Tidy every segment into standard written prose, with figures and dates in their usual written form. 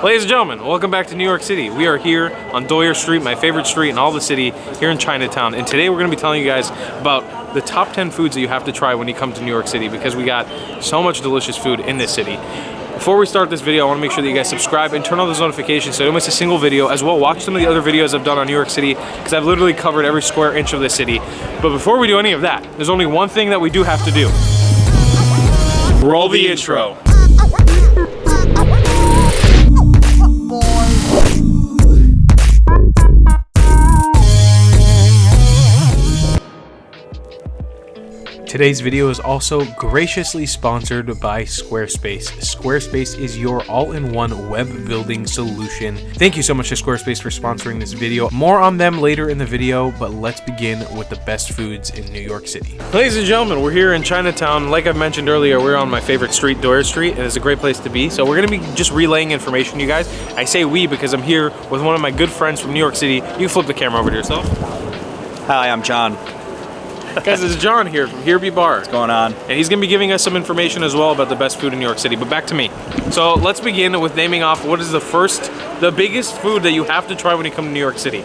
Ladies and gentlemen, welcome back to New York City. We are here on Doyer Street, my favorite street in all the city, here in Chinatown. And today we're going to be telling you guys about the top 10 foods that you have to try when you come to New York City, because we got so much delicious food in this city. Before we start this video, I want to make sure that you guys subscribe and turn on those notifications so you don't miss a single video. As well, watch some of the other videos I've done on New York City, because I've literally covered every square inch of this city. But before we do any of that, there's only one thing that we do have to do. Roll the intro. Today's video is also graciously sponsored by Squarespace. Squarespace is your all-in-one web building solution. Thank you so much to Squarespace for sponsoring this video. More on them later in the video, but let's begin with the best foods in New York City. Ladies and gentlemen, we're here in Chinatown. Like I mentioned earlier, we're on my favorite street, Doyer Street, and it's a great place to be. So we're gonna be just relaying information to you guys. I say we because I'm here with one of my good friends from New York City. You can flip the camera over to yourself. Hi, I'm John. Guys, it's John here from Here Be Bar. What's going on? And he's gonna be giving us some information as well about the best food in New York City, but back to me. So let's begin with naming off what is the biggest food that you have to try when you come to New York City.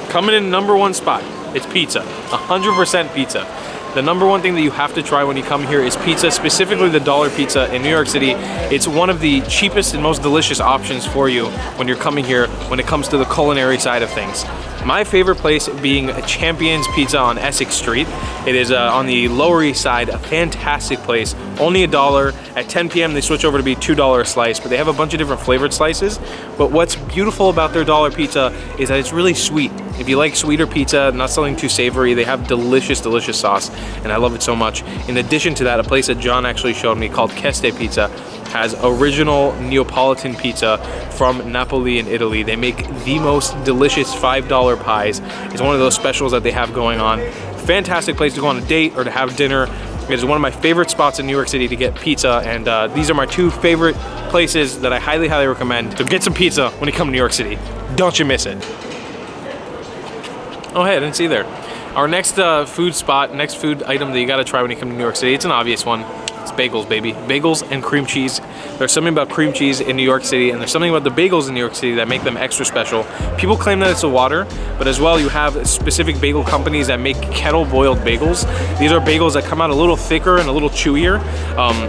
Coming in #1 spot, it's pizza, 100% pizza. The #1 thing that you have to try when you come here is pizza, specifically the dollar pizza in New York City. It's one of the cheapest and most delicious options for you when you're coming here when it comes to the culinary side of things. My favorite place being Champion's Pizza on Essex Street. It is on the Lower East Side, a fantastic place, only $1. At 10 p.m. they switch over to be $2 a slice, but they have a bunch of different flavored slices. But what's beautiful about their dollar pizza is that it's really sweet. If you like sweeter pizza, not something too savory, they have delicious, delicious sauce, and I love it so much. In addition to that, a place that John actually showed me called Keste Pizza has original Neapolitan pizza from Napoli in Italy. They make the most delicious $5 pies. It's one of those specials that they have going on. Fantastic place to go on a date or to have dinner. It is one of my favorite spots in New York City to get pizza, and these are my two favorite places that I highly, highly recommend to get some pizza when you come to New York City. Don't you miss it. Oh, hey, I didn't see there. Our next food spot, next food item that you gotta try when you come to New York City, it's an obvious one. It's bagels, baby. Bagels and cream cheese. There's something about cream cheese in New York City, and there's something about the bagels in New York City that make them extra special. People claim that it's the water, but as well you have specific bagel companies that make kettle boiled bagels. These are bagels that come out a little thicker and a little chewier,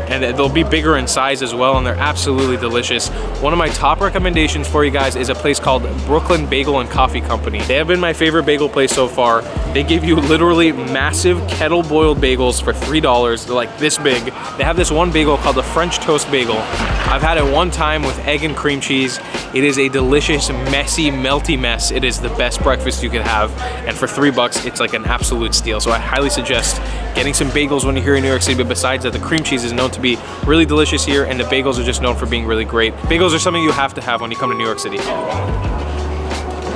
and they'll be bigger in size as well, and they're absolutely delicious. One of my top recommendations for you guys is a place called Brooklyn Bagel and Coffee Company. They have been my favorite bagel place so far. They give you literally massive kettle boiled bagels for $3. They're like this big. They have this one bagel called the French Toast Bagel. I've had it one time with egg and cream cheese. It is a delicious, messy, melty mess. It is the best breakfast you could have. And for $3, it's like an absolute steal. So I highly suggest getting some bagels when you're here in New York City. But besides that, the cream cheese is known to be really delicious here, and the bagels are just known for being really great. Bagels are something you have to have when you come to New York City.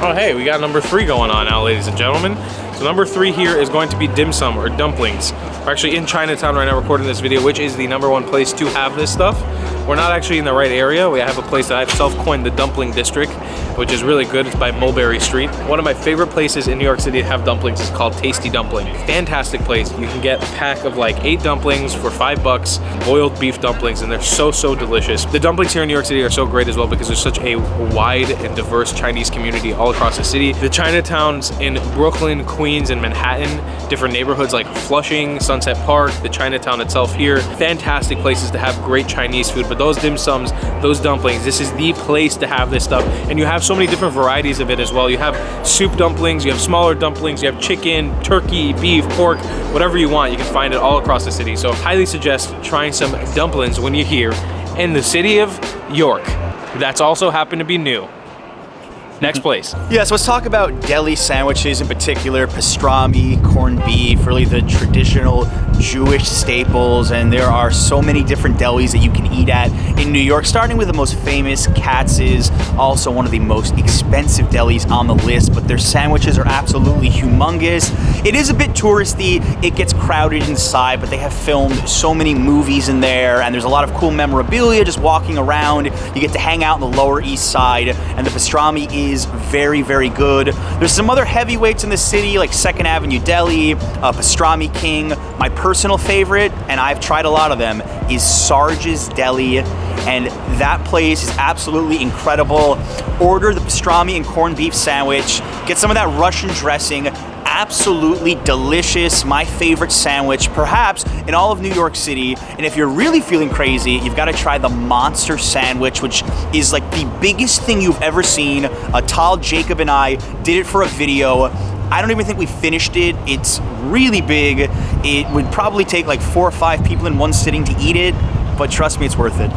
Oh, hey, we got #3 going on now, ladies and gentlemen. So #3 here is going to be dim sum, or dumplings. We're actually in Chinatown right now recording this video, which is the #1 place to have this stuff. We're not actually in the right area. We have a place that I've self-coined the Dumpling District, which is really good. It's by Mulberry Street. One of my favorite places in New York City to have dumplings is called Tasty Dumpling. Fantastic place. You can get a pack of like 8 dumplings for $5, boiled beef dumplings, and they're so, so delicious. The dumplings here in New York City are so great as well because there's such a wide and diverse Chinese community all across the city. The Chinatowns in Brooklyn, Queens, and Manhattan, different neighborhoods like Flushing, Sunset Park, the Chinatown itself here, fantastic places to have great Chinese food. But those dim sums, those dumplings, this is the place to have this stuff. And you have so many different varieties of it as well. You have soup dumplings, you have smaller dumplings, you have chicken, turkey, beef, pork, whatever you want. You can find it all across the city. So highly suggest trying some dumplings when you're here in the city of York. That's also happened to be new. Next place. Yeah, so let's talk about deli sandwiches in particular, pastrami, corned beef, really the traditional Jewish staples, and there are so many different delis that you can eat at in New York, starting with the most famous, Katz's, also one of the most expensive delis on the list, but their sandwiches are absolutely humongous. It is a bit touristy, it gets crowded inside, but they have filmed so many movies in there, and there's a lot of cool memorabilia just walking around. You get to hang out on the Lower East Side, and the pastrami is very, very good. There's some other heavyweights in the city, like 2nd Avenue Deli, Pastrami King. My personal favorite, and I've tried a lot of them, is Sarge's Deli. and that place is absolutely incredible. Order the pastrami and corned beef sandwich, get some of that Russian dressing, absolutely delicious, my favorite sandwich perhaps in all of New York City. And if you're really feeling crazy, you've got to try the monster sandwich, which is like the biggest thing you've ever seen. Tal, Jacob, and I did it for a video. I don't even think we finished it. It's really big. It would probably take like 4 or 5 people in one sitting to eat it, but trust me, it's worth it.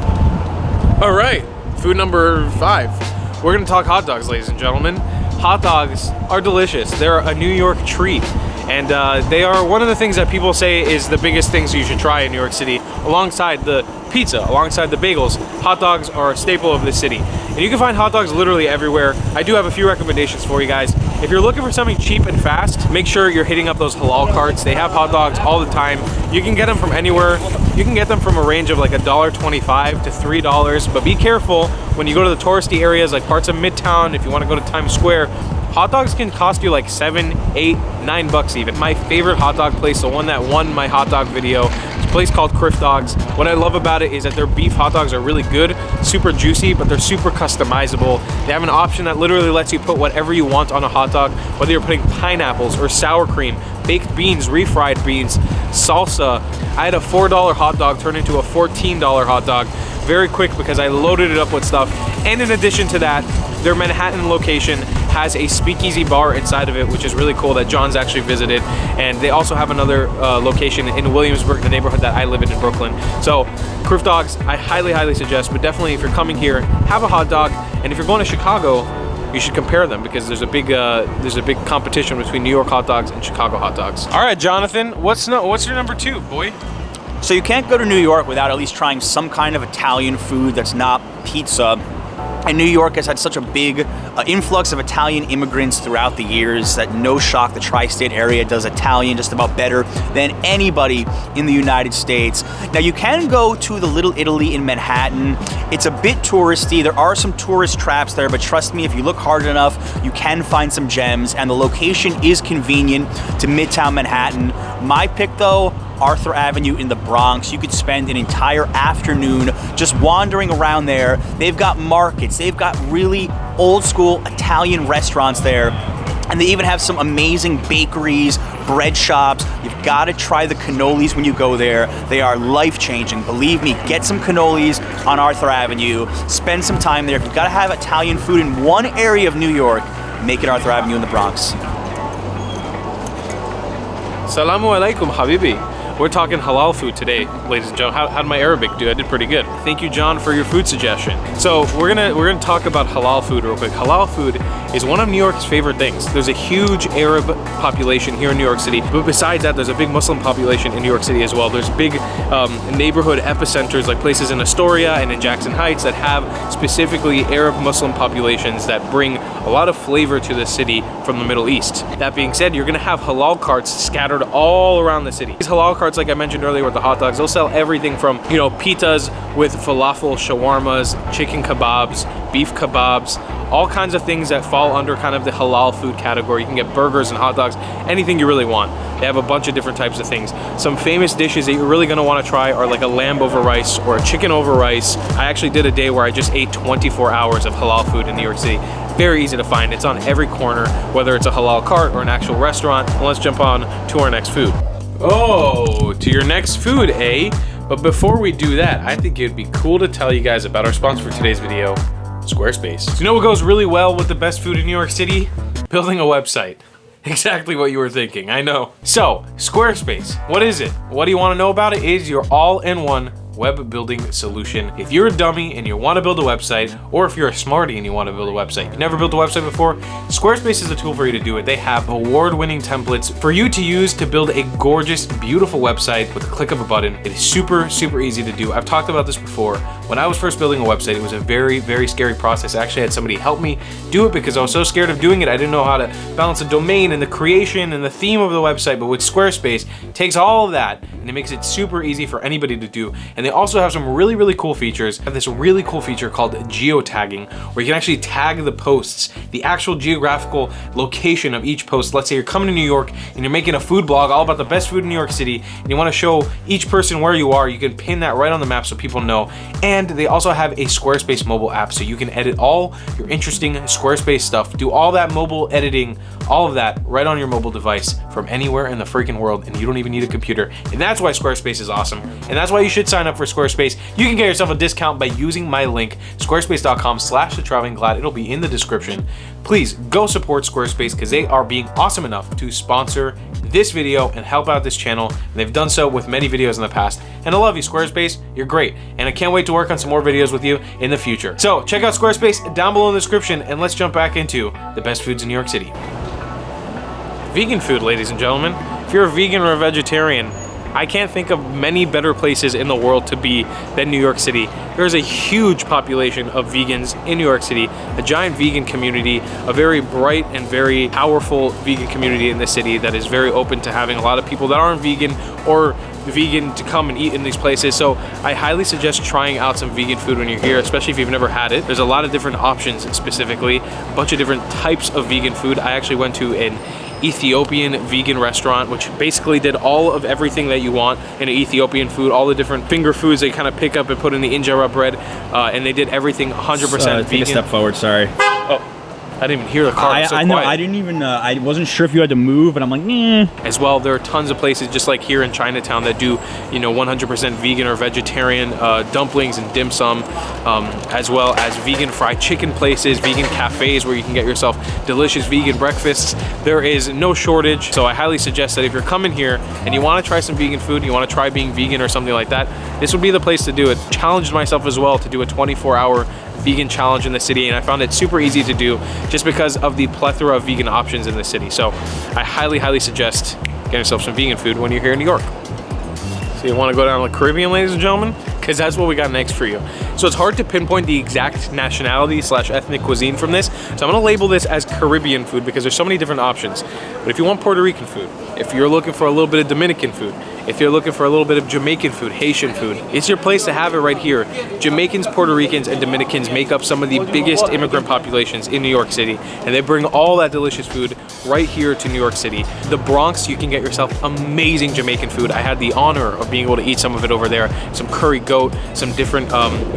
All right, food number 5. We're gonna talk hot dogs, ladies and gentlemen. Hot dogs are delicious. They're a New York treat. And they are one of the things that people say is the biggest things you should try in New York City, alongside the pizza, alongside the bagels. Hot dogs are a staple of this city. And you can find hot dogs literally everywhere. I do have a few recommendations for you guys. If you're looking for something cheap and fast, make sure you're hitting up those halal carts. They have hot dogs all the time. You can get them from anywhere. You can get them from a range of like $1.25 to $3, but be careful when you go to the touristy areas like parts of Midtown. If you want to go to Times Square, hot dogs can cost you like $7, $8, $9 even. My favorite hot dog place, the one that won my hot dog video, is a place called Criff Dogs. What I love about it is that their beef hot dogs are really good, super juicy, but they're super customizable. They have an option that literally lets you put whatever you want on a hot dog, whether you're putting pineapples or sour cream, baked beans, refried beans, salsa. I had a $4 hot dog turn into a $14 hot dog very quick because I loaded it up with stuff. And in addition to that, their Manhattan location has a speakeasy bar inside of it, which is really cool, that John's actually visited. And they also have another location in Williamsburg, the neighborhood that I live in Brooklyn. So Criff Dogs, I highly suggest, but definitely if you're coming here, have a hot dog. And if you're going to Chicago, you should compare them because there's a big competition between New York hot dogs and Chicago hot dogs. All right, Jonathan, what's your number 2, boy? So you can't go to New York without at least trying some kind of Italian food that's not pizza. And New York has had such a big influx of Italian immigrants throughout the years that no shock the tri-state area does Italian just about better than anybody in the United States. Now you can go to the Little Italy in Manhattan. It's a bit touristy. There are some tourist traps there, but trust me, if you look hard enough, you can find some gems, and the location is convenient to Midtown Manhattan. My pick though, Arthur Avenue in the Bronx. You could spend an entire afternoon just wandering around there. They've got markets, they've got really old school Italian restaurants there, and they even have some amazing bakeries, bread shops. You've got to try the cannolis when you go there. They are life-changing. Believe me, get some cannolis on Arthur Avenue, spend some time there. If you've got to have Italian food in one area of New York, make it Arthur Avenue in the Bronx. Salamu alaikum, habibi. We're talking halal food today, ladies and gentlemen. How did my Arabic do? I did pretty good. Thank you, John, for your food suggestion. So we're gonna talk about halal food real quick. Halal food is one of New York's favorite things. There's a huge Arab population here in New York City, but besides that, there's a big Muslim population in New York City as well. There's big neighborhood epicenters, like places in Astoria and in Jackson Heights, that have specifically Arab Muslim populations that bring a lot of flavor to the city from the Middle East. That being said, you're gonna have halal carts scattered all around the city. These halal carts, like I mentioned earlier with the hot dogs, they'll sell everything from, you know, pitas with falafel, shawarmas, chicken kebabs, beef kebabs, all kinds of things that fall under kind of the halal food category. You can get burgers and hot dogs, anything you really want. They have a bunch of different types of things. Some famous dishes that you're really gonna wanna try are like a lamb over rice or a chicken over rice. I actually did a day where I just ate 24 hours of halal food in New York City. Very easy to find. It's on every corner, whether it's a halal cart or an actual restaurant. And let's jump on to our next food. Oh, to your next food, eh? But before we do that, I think it'd be cool to tell you guys about our sponsor for today's video, Squarespace. So you know what goes really well with the best food in New York City? Building a website. Exactly what you were thinking, I know. So, Squarespace, what is it? What do you want to know about it? Is your all-in-one web building solution. If you're a dummy and you want to build a website, or if you're a smarty and you want to build a website, you've never built a website before, Squarespace is a tool for you to do it. They have award-winning templates for you to use to build a gorgeous, beautiful website with a click of a button. It is super easy to do. I've talked about this before. When I was first building a website, it was a very scary process. I actually had somebody help me do it because I was so scared of doing it. I didn't know how to balance a domain and the creation and the theme of the website. But with Squarespace, it takes all of that and it makes it super easy for anybody to do. And And they also have some really, really cool features. They have this really cool feature called geotagging, where you can actually tag the posts, the actual geographical location of each post. Let's say you're coming to New York and you're making a food blog all about the best food in New York City, and you want to show each person where you are. You can pin that right on the map so people know. And they also have a Squarespace mobile app, so you can edit all your interesting Squarespace stuff, do all that mobile editing, all of that right on your mobile device from anywhere in the freaking world, and you don't even need a computer. And that's why Squarespace is awesome. And that's why you should sign up for Squarespace. You can get yourself a discount by using my link, squarespace.com/thetravelingglad. It'll be in the description. Please go support Squarespace because they are being awesome enough to sponsor this video and help out this channel. And they've done so with many videos in the past. And I love you, Squarespace. You're great. And I can't wait to work on some more videos with you in the future. So check out Squarespace down below in the description, and let's jump back into the best foods in New York City. Vegan food, ladies and gentlemen. If you're a vegan or a vegetarian, I can't think of many better places in the world to be than New York City. There's a huge population of vegans in New York City, a giant vegan community, a very bright and very powerful vegan community in the city that is very open to having a lot of people that aren't vegan or vegan to come and eat in these places. So I highly suggest trying out some vegan food when you're here, especially if you've never had it. There's a lot of different options, specifically a bunch of different types of vegan food. I actually went to an Ethiopian vegan restaurant, which basically did all of everything that you want in an Ethiopian food, all the different finger foods they kind of pick up and put in the injera bread, and they did everything 100% vegan. Take a step forward, sorry. Oh, I didn't even hear the car. I know, I didn't even, I wasn't sure if you had to move, and I'm like, As well, there are tons of places just like here in Chinatown that do, you know, 100% vegan or vegetarian dumplings and dim sum, as well as vegan fried chicken places, vegan cafes where you can get yourself delicious vegan breakfasts. There is no shortage, so I highly suggest that if you're coming here and you want to try some vegan food, you want to try being vegan or something like that, this would be the place to do it. Challenged myself as well to do a 24-hour vegan challenge in the city, and I found it super easy to do just because of the plethora of vegan options in the city. So I highly suggest getting yourself some vegan food when you're here in New York. So you want to go down to the Caribbean, ladies and gentlemen? Because that's what we got next for you. So it's hard to pinpoint the exact nationality / ethnic cuisine from this. So I'm gonna label this as Caribbean food because there's so many different options. But if you want Puerto Rican food, if you're looking for a little bit of Dominican food, if you're looking for a little bit of Jamaican food, Haitian food, it's your place to have it right here. Jamaicans, Puerto Ricans, and Dominicans make up some of the biggest immigrant populations in New York City, and they bring all that delicious food right here to New York City. The Bronx, you can get yourself amazing Jamaican food. I had the honor of being able to eat some of it over there. Some curry goat, some different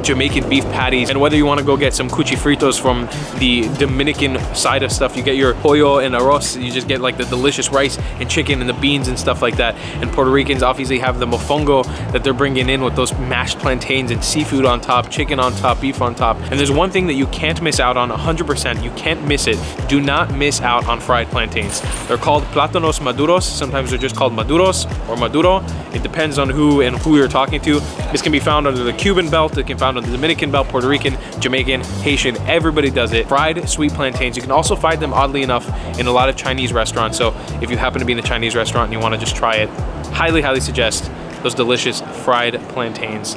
Jamaican beef patties, and whether you want to go get some cuchi fritos from the Dominican side of stuff, you get your pollo and arroz, you just get like the delicious rice and chicken and the beans and stuff like that. And Puerto Ricans obviously have the mofongo that they're bringing in with those mashed plantains and seafood on top, chicken on top, beef on top. And there's one thing that you can't miss out on 100%, you can't miss it. Do not miss out on fried plantains. They're called plátanos maduros. Sometimes they're just called maduros or maduro. It depends on who you're talking to. This can be found under the Cuban belt, it can be found under the Dominican belt, Puerto Rican, Jamaican, Haitian, everybody does it. Fried sweet plantains. You can also find them, oddly enough, in a lot of Chinese restaurants. So if you happen to be in a Chinese restaurant and you want to just try it, highly suggest those delicious fried plantains.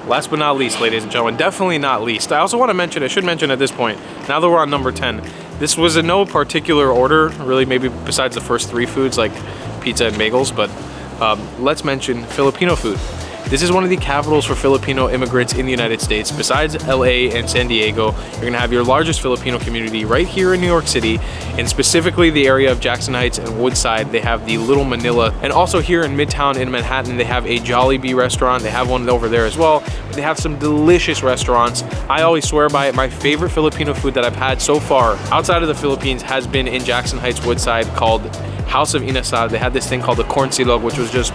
Last but not least, ladies and gentlemen, definitely not least, I also want to mention, I should mention at this point, now that we're on number 10, this was in no particular order, really, maybe besides the first 3 foods like pizza and bagels, but let's mention Filipino food. This is one of the capitals for Filipino immigrants in the United States. Besides LA and San Diego, you're gonna have your largest Filipino community right here in New York City, and specifically the area of Jackson Heights and Woodside. They have the Little Manila, and also here in Midtown in Manhattan, they have a Jollibee restaurant. They have one over there as well. They have some delicious restaurants. I always swear by it. My favorite Filipino food that I've had so far outside of the Philippines has been in Jackson Heights, Woodside, called House of Inasal. They had this thing called the corn silog, which was just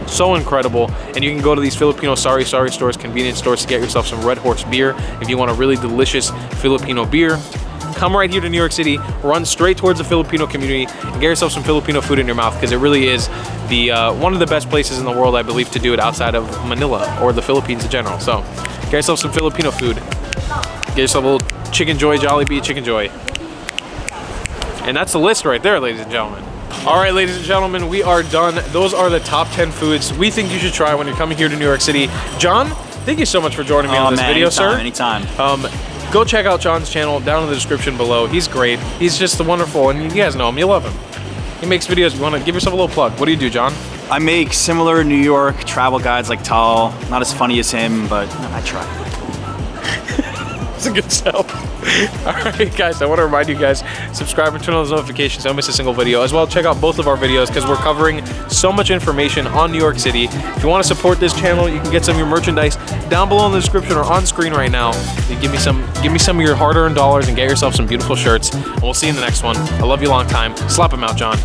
so incredible. And you can go to these Filipino sari stores, convenience stores, to get yourself some Red Horse beer if you want a really delicious Filipino beer. Come right here to New York City, run straight towards the Filipino community, and get yourself some Filipino food in your mouth, because it really is the one of the best places in the world, I believe, to do it outside of Manila or the Philippines in general. So get yourself some Filipino food. Get yourself a little Chicken Joy, Jollibee Chicken Joy. And that's the list right there, ladies and gentlemen. All right, ladies and gentlemen, we are done. Those are the top 10 foods we think you should try when you're coming here to New York City. John, thank you so much for joining me on this video, sir. Anytime. Go check out John's channel down in the description below. He's great. He's just wonderful, and you guys know him. You love him. He makes videos. You want to give yourself a little plug. What do you do, John? I make similar New York travel guides like Tal. Not as funny as him, but I try. It's a good sell. Alright guys, I want to remind you guys, subscribe and turn on those notifications so you don't miss a single video. As well, check out both of our videos because we're covering so much information on New York City. If you want to support this channel, you can get some of your merchandise down below in the description or on screen right now. You give me some of your hard-earned dollars and get yourself some beautiful shirts. And we'll see you in the next one. I love you long time. Slap 'em out, John.